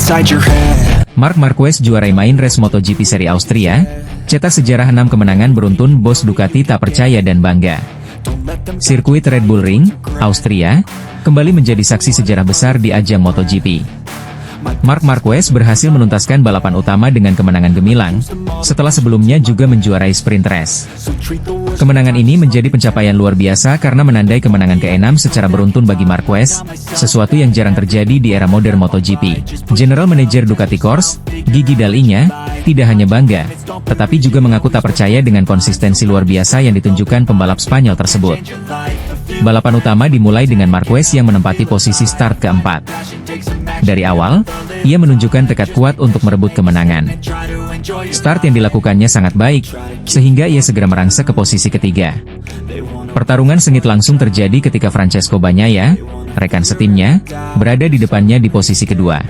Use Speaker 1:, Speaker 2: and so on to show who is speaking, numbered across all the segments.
Speaker 1: inside your head.
Speaker 2: Marc Marquez juarai main race MotoGP seri Austria, cetak sejarah 6 kemenangan beruntun. Bos Ducati tak percaya dan bangga. Sirkuit Red Bull Ring, Austria, kembali menjadi saksi sejarah besar di ajang MotoGP. Marc Marquez berhasil menuntaskan balapan utama dengan kemenangan gemilang, setelah sebelumnya juga menjuarai sprint race. Kemenangan ini menjadi pencapaian luar biasa karena menandai kemenangan ke-6 secara beruntun bagi Marquez, sesuatu yang jarang terjadi di era modern MotoGP. General Manager Ducati Corse, Gigi Dall'Igna, tidak hanya bangga, tetapi juga mengaku tak percaya dengan konsistensi luar biasa yang ditunjukkan pembalap Spanyol tersebut. Balapan utama dimulai dengan Marquez yang menempati posisi start keempat. Dari awal, ia menunjukkan tekad kuat untuk merebut kemenangan. Start yang dilakukannya sangat baik, sehingga ia segera merangsek ke posisi ketiga. Pertarungan sengit langsung terjadi ketika Francesco Bagnaia, rekan setimnya, berada di depannya di posisi kedua.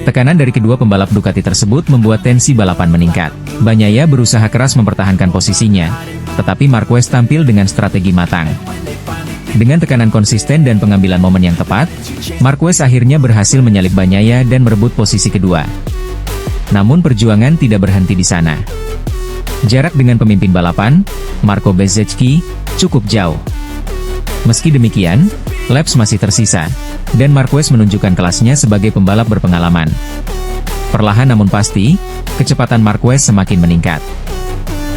Speaker 2: Tekanan dari kedua pembalap Ducati tersebut membuat tensi balapan meningkat. Bagnaia berusaha keras mempertahankan posisinya, tetapi Marquez tampil dengan strategi matang. Dengan tekanan konsisten dan pengambilan momen yang tepat, Marquez akhirnya berhasil menyalip Bagnaia dan merebut posisi kedua. Namun perjuangan tidak berhenti di sana. Jarak dengan pemimpin balapan, Marco Bezzecchi, cukup jauh. Meski demikian, laps masih tersisa, dan Marquez menunjukkan kelasnya sebagai pembalap berpengalaman. Perlahan namun pasti, kecepatan Marquez semakin meningkat.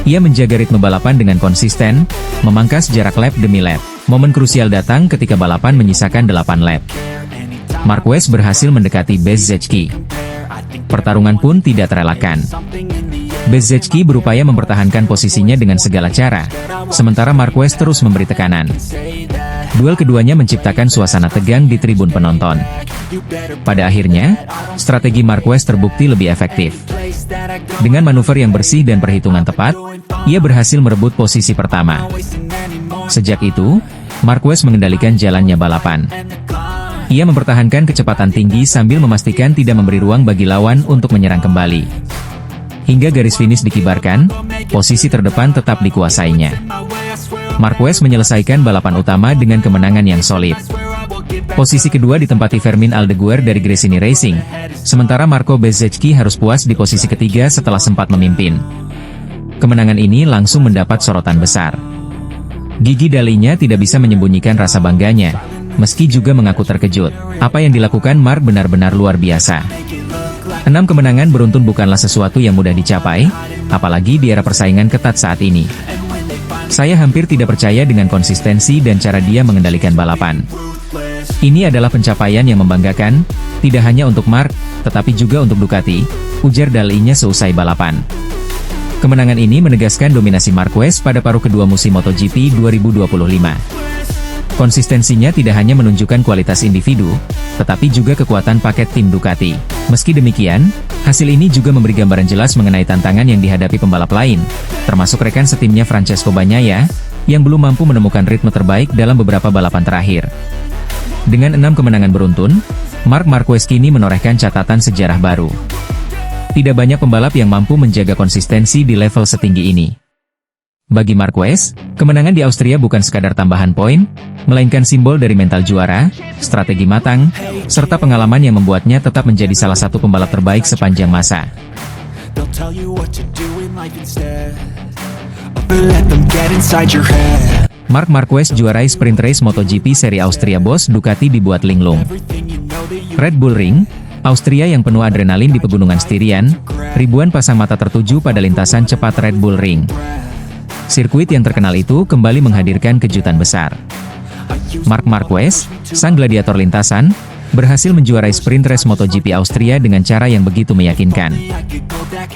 Speaker 2: Ia menjaga ritme balapan dengan konsisten, memangkas jarak lap demi lap. Momen krusial datang ketika balapan menyisakan 8 lap. Marquez berhasil mendekati Bezzecchi. Pertarungan pun tidak terelakkan. Bezzecchi berupaya mempertahankan posisinya dengan segala cara, sementara Marquez terus memberi tekanan. Duel keduanya menciptakan suasana tegang di tribun penonton. Pada akhirnya, strategi Marquez terbukti lebih efektif. Dengan manuver yang bersih dan perhitungan tepat, ia berhasil merebut posisi pertama. Sejak itu, Marquez mengendalikan jalannya balapan. Ia mempertahankan kecepatan tinggi sambil memastikan tidak memberi ruang bagi lawan untuk menyerang kembali. Hingga garis finish dikibarkan, posisi terdepan tetap dikuasainya. Marquez menyelesaikan balapan utama dengan kemenangan yang solid. Posisi kedua ditempati Fermin Aldeguer dari Gresini Racing, sementara Marco Bezzecchi harus puas di posisi ketiga setelah sempat memimpin. Kemenangan ini langsung mendapat sorotan besar. Gigi Dall'Igna tidak bisa menyembunyikan rasa bangganya, meski juga mengaku terkejut. Apa yang dilakukan Marc benar-benar luar biasa. 6 kemenangan beruntun bukanlah sesuatu yang mudah dicapai, apalagi di era persaingan ketat saat ini. Saya hampir tidak percaya dengan konsistensi dan cara dia mengendalikan balapan. Ini adalah pencapaian yang membanggakan, tidak hanya untuk Marc, tetapi juga untuk Ducati, ujar Dall'Igna seusai balapan. Kemenangan ini menegaskan dominasi Marquez pada paruh kedua musim MotoGP 2025. Konsistensinya tidak hanya menunjukkan kualitas individu, tetapi juga kekuatan paket tim Ducati. Meski demikian, hasil ini juga memberi gambaran jelas mengenai tantangan yang dihadapi pembalap lain, termasuk rekan setimnya Francesco Bagnaia, yang belum mampu menemukan ritme terbaik dalam beberapa balapan terakhir. Dengan 6 kemenangan beruntun, Marc Marquez kini menorehkan catatan sejarah baru. Tidak banyak pembalap yang mampu menjaga konsistensi di level setinggi ini. Bagi Marquez, kemenangan di Austria bukan sekadar tambahan poin, melainkan simbol dari mental juara, strategi matang, serta pengalaman yang membuatnya tetap menjadi salah satu pembalap terbaik sepanjang masa. Marc Marquez juarai sprint race MotoGP seri Austria. Bos Ducati dibuat linglung. Red Bull Ring, Austria yang penuh adrenalin di pegunungan Styrian, ribuan pasang mata tertuju pada lintasan cepat Red Bull Ring. Sirkuit yang terkenal itu kembali menghadirkan kejutan besar. Marc Marquez, sang gladiator lintasan, berhasil menjuarai sprint race MotoGP Austria dengan cara yang begitu meyakinkan.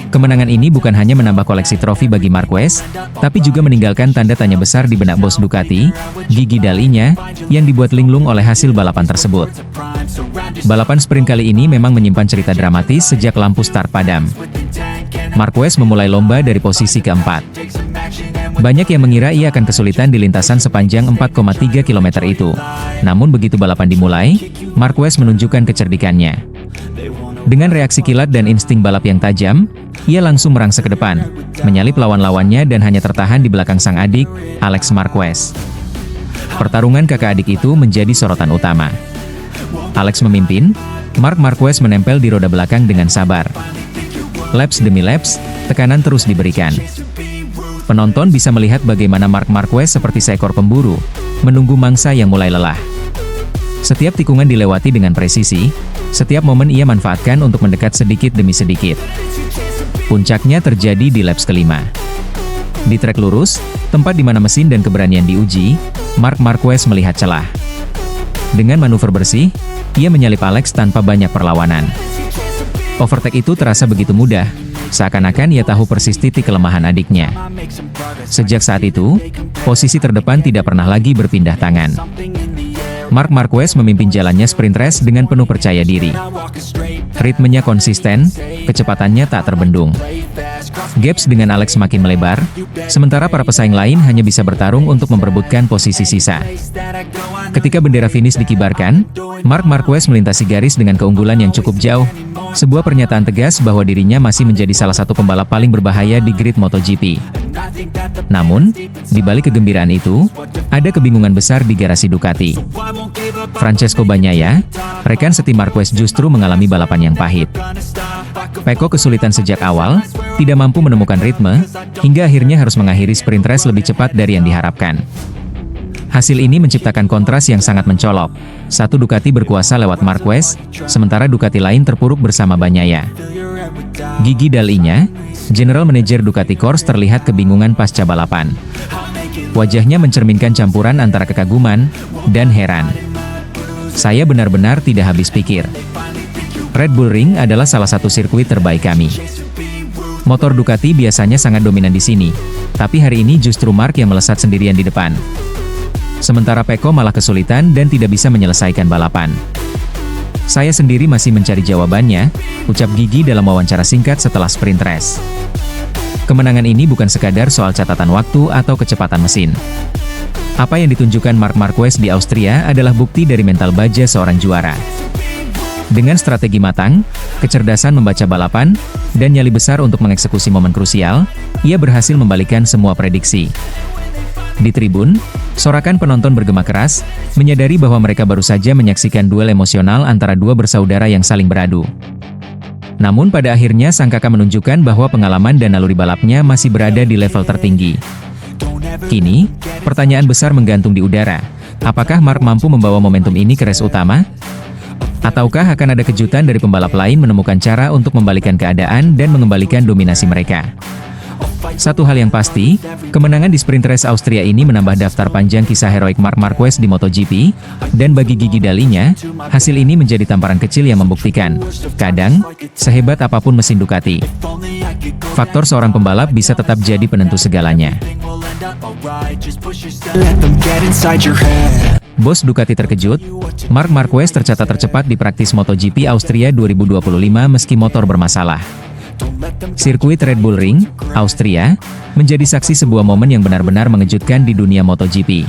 Speaker 2: Kemenangan ini bukan hanya menambah koleksi trofi bagi Marquez, tapi juga meninggalkan tanda tanya besar di benak bos Ducati, Gigi Dall'Igna, yang dibuat linglung oleh hasil balapan tersebut. Balapan sprint kali ini memang menyimpan cerita dramatis sejak lampu start padam. Marquez memulai lomba dari posisi keempat. Banyak yang mengira ia akan kesulitan di lintasan sepanjang 4,3 km itu. Namun begitu balapan dimulai, Marquez menunjukkan kecerdikannya. Dengan reaksi kilat dan insting balap yang tajam, ia langsung merangsek ke depan, menyalip lawan-lawannya dan hanya tertahan di belakang sang adik, Alex Marquez. Pertarungan kakak adik itu menjadi sorotan utama. Alex memimpin, Marc Marquez menempel di roda belakang dengan sabar. Laps demi laps, tekanan terus diberikan. Penonton bisa melihat bagaimana Marc Marquez seperti seekor pemburu, menunggu mangsa yang mulai lelah. Setiap tikungan dilewati dengan presisi, setiap momen ia manfaatkan untuk mendekat sedikit demi sedikit. Puncaknya terjadi di laps kelima. Di trek lurus, tempat di mana mesin dan keberanian diuji, Marc Marquez melihat celah. Dengan manuver bersih, ia menyalip Alex tanpa banyak perlawanan. Overtake itu terasa begitu mudah, seakan-akan ia tahu persis titik kelemahan adiknya. Sejak saat itu, posisi terdepan tidak pernah lagi berpindah tangan. Marc Marquez memimpin jalannya sprint race dengan penuh percaya diri. Ritmenya konsisten, kecepatannya tak terbendung. Gaps dengan Alex makin melebar, sementara para pesaing lain hanya bisa bertarung untuk memperebutkan posisi sisa. Ketika bendera finish dikibarkan, Marc Marquez melintasi garis dengan keunggulan yang cukup jauh, sebuah pernyataan tegas bahwa dirinya masih menjadi salah satu pembalap paling berbahaya di grid MotoGP. Namun, di balik kegembiraan itu, ada kebingungan besar di garasi Ducati. Francesco Bagnaia, rekan setim Marquez justru mengalami balapan yang pahit. Pecco kesulitan sejak awal, tidak mampu menemukan ritme, hingga akhirnya harus mengakhiri sprint race lebih cepat dari yang diharapkan. Hasil ini menciptakan kontras yang sangat mencolok. Satu Ducati berkuasa lewat Marquez, sementara Ducati lain terpuruk bersama Bagnaia. Gigi Dall'Igna, General Manager Ducati Corse, terlihat kebingungan pasca balapan. Wajahnya mencerminkan campuran antara kekaguman dan heran. Saya benar-benar tidak habis pikir. Red Bull Ring adalah salah satu sirkuit terbaik kami. Motor Ducati biasanya sangat dominan di sini, tapi hari ini justru Marc yang melesat sendirian di depan. Sementara Pecco malah kesulitan dan tidak bisa menyelesaikan balapan. Saya sendiri masih mencari jawabannya, ucap Gigi dalam wawancara singkat setelah sprint race. Kemenangan ini bukan sekadar soal catatan waktu atau kecepatan mesin. Apa yang ditunjukkan Marc Marquez di Austria adalah bukti dari mental baja seorang juara. Dengan strategi matang, kecerdasan membaca balapan, dan nyali besar untuk mengeksekusi momen krusial, ia berhasil membalikkan semua prediksi. Di tribun, sorakan penonton bergema keras, menyadari bahwa mereka baru saja menyaksikan duel emosional antara dua bersaudara yang saling beradu. Namun pada akhirnya sang kakak menunjukkan bahwa pengalaman dan naluri balapnya masih berada di level tertinggi. Kini, pertanyaan besar menggantung di udara. Apakah Marc mampu membawa momentum ini ke race utama? Ataukah akan ada kejutan dari pembalap lain menemukan cara untuk membalikkan keadaan dan mengembalikan dominasi mereka? Satu hal yang pasti, kemenangan di sprint race Austria ini menambah daftar panjang kisah heroik Marc Marquez di MotoGP, dan bagi Gigi Dall'Igna, hasil ini menjadi tamparan kecil yang membuktikan, kadang, sehebat apapun mesin Ducati, faktor seorang pembalap bisa tetap jadi penentu segalanya. Bos Ducati terkejut, Marc Marquez tercatat tercepat di praktis MotoGP Austria 2025 meski motor bermasalah. Sirkuit Red Bull Ring, Austria, menjadi saksi sebuah momen yang benar-benar mengejutkan di dunia MotoGP.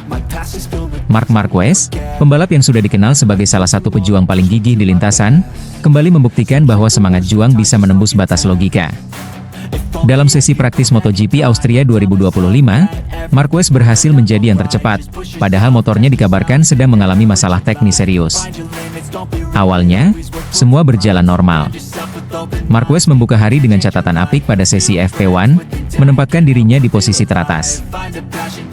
Speaker 2: Marc Marquez, pembalap yang sudah dikenal sebagai salah satu pejuang paling gigih di lintasan, kembali membuktikan bahwa semangat juang bisa menembus batas logika. Dalam sesi praktis MotoGP Austria 2025, Marquez berhasil menjadi yang tercepat, padahal motornya dikabarkan sedang mengalami masalah teknis serius. Awalnya, semua berjalan normal. Marquez membuka hari dengan catatan apik pada sesi FP1, menempatkan dirinya di posisi teratas.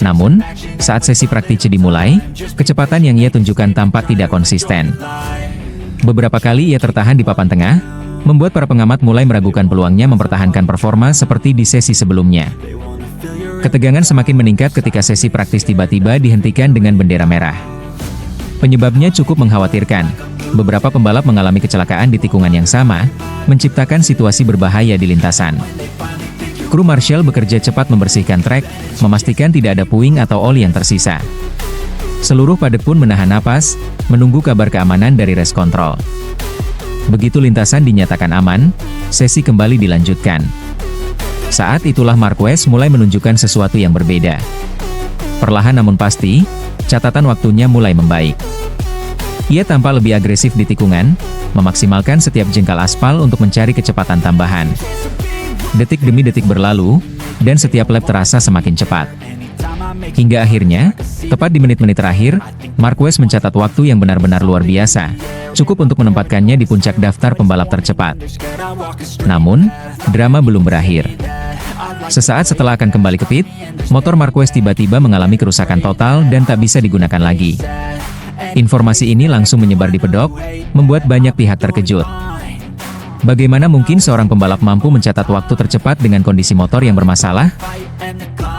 Speaker 2: Namun, saat sesi praktis dimulai, kecepatan yang ia tunjukkan tampak tidak konsisten. Beberapa kali ia tertahan di papan tengah, membuat para pengamat mulai meragukan peluangnya mempertahankan performa seperti di sesi sebelumnya. Ketegangan semakin meningkat ketika sesi praktis tiba-tiba dihentikan dengan bendera merah. Penyebabnya cukup mengkhawatirkan. Beberapa pembalap mengalami kecelakaan di tikungan yang sama, menciptakan situasi berbahaya di lintasan. Kru Marshall bekerja cepat membersihkan trek, memastikan tidak ada puing atau oli yang tersisa. Seluruh padep pun menahan napas, menunggu kabar keamanan dari race control. Begitu lintasan dinyatakan aman, sesi kembali dilanjutkan. Saat itulah Marquez mulai menunjukkan sesuatu yang berbeda. Perlahan namun pasti, catatan waktunya mulai membaik. Ia tampak lebih agresif di tikungan, memaksimalkan setiap jengkal aspal untuk mencari kecepatan tambahan. Detik demi detik berlalu, dan setiap lap terasa semakin cepat. Hingga akhirnya, tepat di menit-menit terakhir, Marquez mencatat waktu yang benar-benar luar biasa, cukup untuk menempatkannya di puncak daftar pembalap tercepat. Namun, drama belum berakhir. Sesaat setelah akan kembali ke pit, motor Marquez tiba-tiba mengalami kerusakan total dan tak bisa digunakan lagi. Informasi ini langsung menyebar di pedok, membuat banyak pihak terkejut. Bagaimana mungkin seorang pembalap mampu mencatat waktu tercepat dengan kondisi motor yang bermasalah?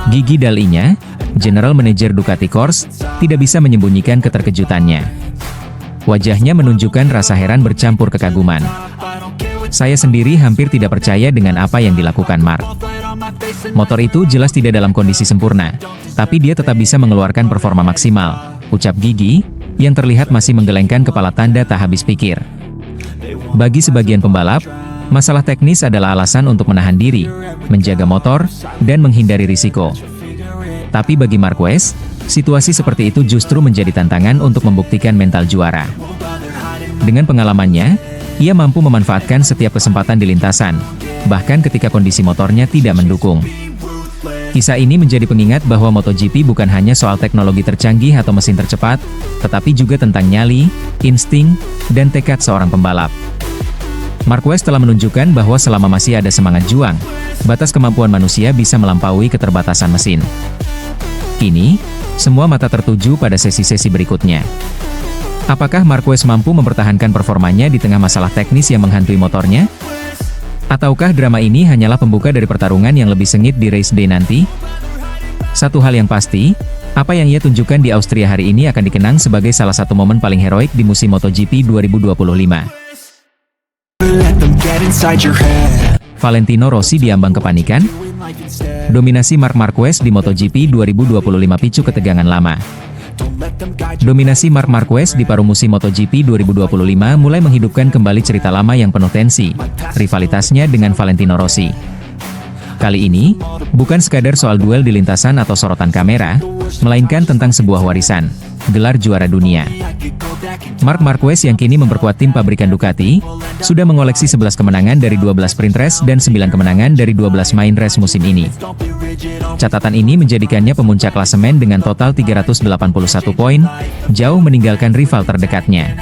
Speaker 2: Gigi Dall'Igna, General Manager Ducati Corse, tidak bisa menyembunyikan keterkejutannya. Wajahnya menunjukkan rasa heran bercampur kekaguman. Saya sendiri hampir tidak percaya dengan apa yang dilakukan Marc. Motor itu jelas tidak dalam kondisi sempurna, tapi dia tetap bisa mengeluarkan performa maksimal, ucap Gigi, yang terlihat masih menggelengkan kepala tanda tak habis pikir. Bagi sebagian pembalap, masalah teknis adalah alasan untuk menahan diri, menjaga motor, dan menghindari risiko. Tapi bagi Marquez, situasi seperti itu justru menjadi tantangan untuk membuktikan mental juara. Dengan pengalamannya, ia mampu memanfaatkan setiap kesempatan di lintasan, bahkan ketika kondisi motornya tidak mendukung. Kisah ini menjadi pengingat bahwa MotoGP bukan hanya soal teknologi tercanggih atau mesin tercepat, tetapi juga tentang nyali, insting, dan tekad seorang pembalap. Marquez telah menunjukkan bahwa selama masih ada semangat juang, batas kemampuan manusia bisa melampaui keterbatasan mesin. Kini, semua mata tertuju pada sesi-sesi berikutnya. Apakah Marquez mampu mempertahankan performanya di tengah masalah teknis yang menghantui motornya? Ataukah drama ini hanyalah pembuka dari pertarungan yang lebih sengit di race day nanti? Satu hal yang pasti, apa yang ia tunjukkan di Austria hari ini akan dikenang sebagai salah satu momen paling heroik di musim MotoGP 2025. Valentino Rossi diambang kepanikan? Dominasi Marc Marquez di MotoGP 2025 picu ketegangan lama. Dominasi Marc Marquez di paruh musim MotoGP 2025 mulai menghidupkan kembali cerita lama yang penuh tensi, rivalitasnya dengan Valentino Rossi. Kali ini, bukan sekadar soal duel di lintasan atau sorotan kamera, melainkan tentang sebuah warisan, gelar juara dunia. Marc Marquez yang kini memperkuat tim pabrikan Ducati, sudah mengoleksi 11 kemenangan dari 12 sprint race dan 9 kemenangan dari 12 main race musim ini. Catatan ini menjadikannya pemuncak klasemen dengan total 381 poin, jauh meninggalkan rival terdekatnya.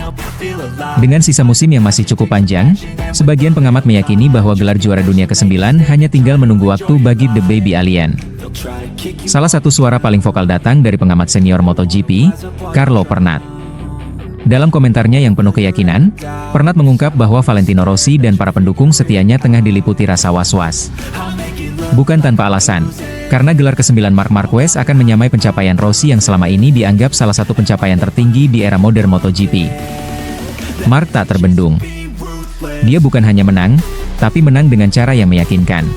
Speaker 2: Dengan sisa musim yang masih cukup panjang, sebagian pengamat meyakini bahwa gelar juara dunia ke-9 hanya tinggal menunggu waktu bagi The Baby Alien. Salah satu suara paling vokal datang dari pengamat senior MotoGP, Carlo Pernat. Dalam komentarnya yang penuh keyakinan, Pernat mengungkap bahwa Valentino Rossi dan para pendukung setianya tengah diliputi rasa was-was. Bukan tanpa alasan, karena gelar ke-9 Marc Marquez akan menyamai pencapaian Rossi yang selama ini dianggap salah satu pencapaian tertinggi di era modern MotoGP. Marc tak terbendung. Dia bukan hanya menang, tapi menang dengan cara yang meyakinkan.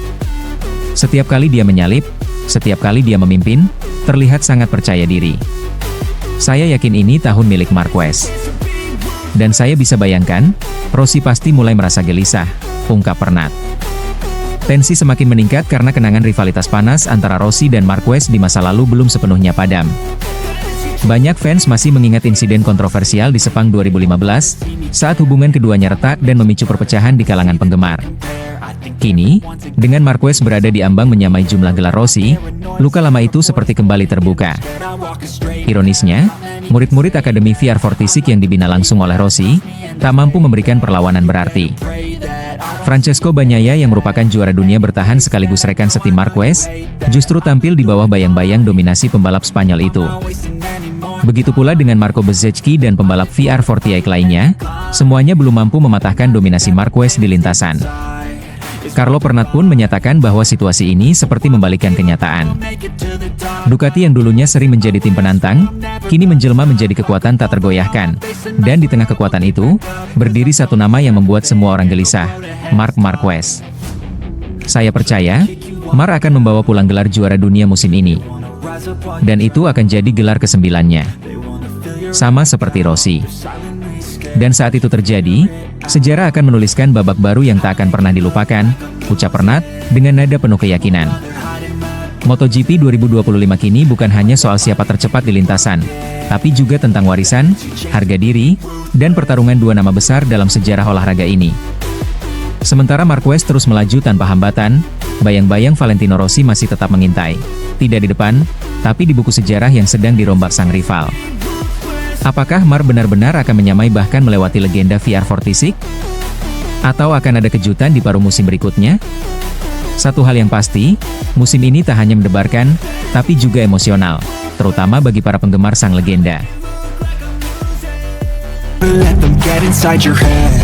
Speaker 2: Setiap kali dia menyalip, setiap kali dia memimpin, terlihat sangat percaya diri. Saya yakin ini tahun milik Marquez. Dan saya bisa bayangkan, Rossi pasti mulai merasa gelisah, ungkap Pernat. Tensi semakin meningkat karena kenangan rivalitas panas antara Rossi dan Marquez di masa lalu belum sepenuhnya padam. Banyak fans masih mengingat insiden kontroversial di Sepang 2015, saat hubungan keduanya retak dan memicu perpecahan di kalangan penggemar. Kini, dengan Marquez berada di ambang menyamai jumlah gelar Rossi, luka lama itu seperti kembali terbuka. Ironisnya, murid-murid Akademi VR46 yang dibina langsung oleh Rossi, tak mampu memberikan perlawanan berarti. Francesco Bagnaia yang merupakan juara dunia bertahan sekaligus rekan setim Marquez, justru tampil di bawah bayang-bayang dominasi pembalap Spanyol itu. Begitu pula dengan Marco Bezzecchi dan pembalap VR48 lainnya, semuanya belum mampu mematahkan dominasi Marquez di lintasan. Carlo Pernat pun menyatakan bahwa situasi ini seperti membalikkan kenyataan. Ducati yang dulunya sering menjadi tim penantang, kini menjelma menjadi kekuatan tak tergoyahkan. Dan di tengah kekuatan itu, berdiri satu nama yang membuat semua orang gelisah, Marc Marquez. Saya percaya, Marc akan membawa pulang gelar juara dunia musim ini. Dan itu akan jadi gelar ke-9-nya. Sama seperti Rossi. Dan saat itu terjadi, sejarah akan menuliskan babak baru yang tak akan pernah dilupakan, ucap Pernat, dengan nada penuh keyakinan. MotoGP 2025 kini bukan hanya soal siapa tercepat di lintasan, tapi juga tentang warisan, harga diri, dan pertarungan dua nama besar dalam sejarah olahraga ini. Sementara Marquez terus melaju tanpa hambatan, bayang-bayang Valentino Rossi masih tetap mengintai. Tidak di depan, tapi di buku sejarah yang sedang dirombak sang rival. Apakah Mar benar-benar akan menyamai bahkan melewati legenda VR46? Atau akan ada kejutan di paruh musim berikutnya? Satu hal yang pasti, musim ini tak hanya mendebarkan, tapi juga emosional, terutama bagi para penggemar sang legenda.
Speaker 1: Let them get inside your head.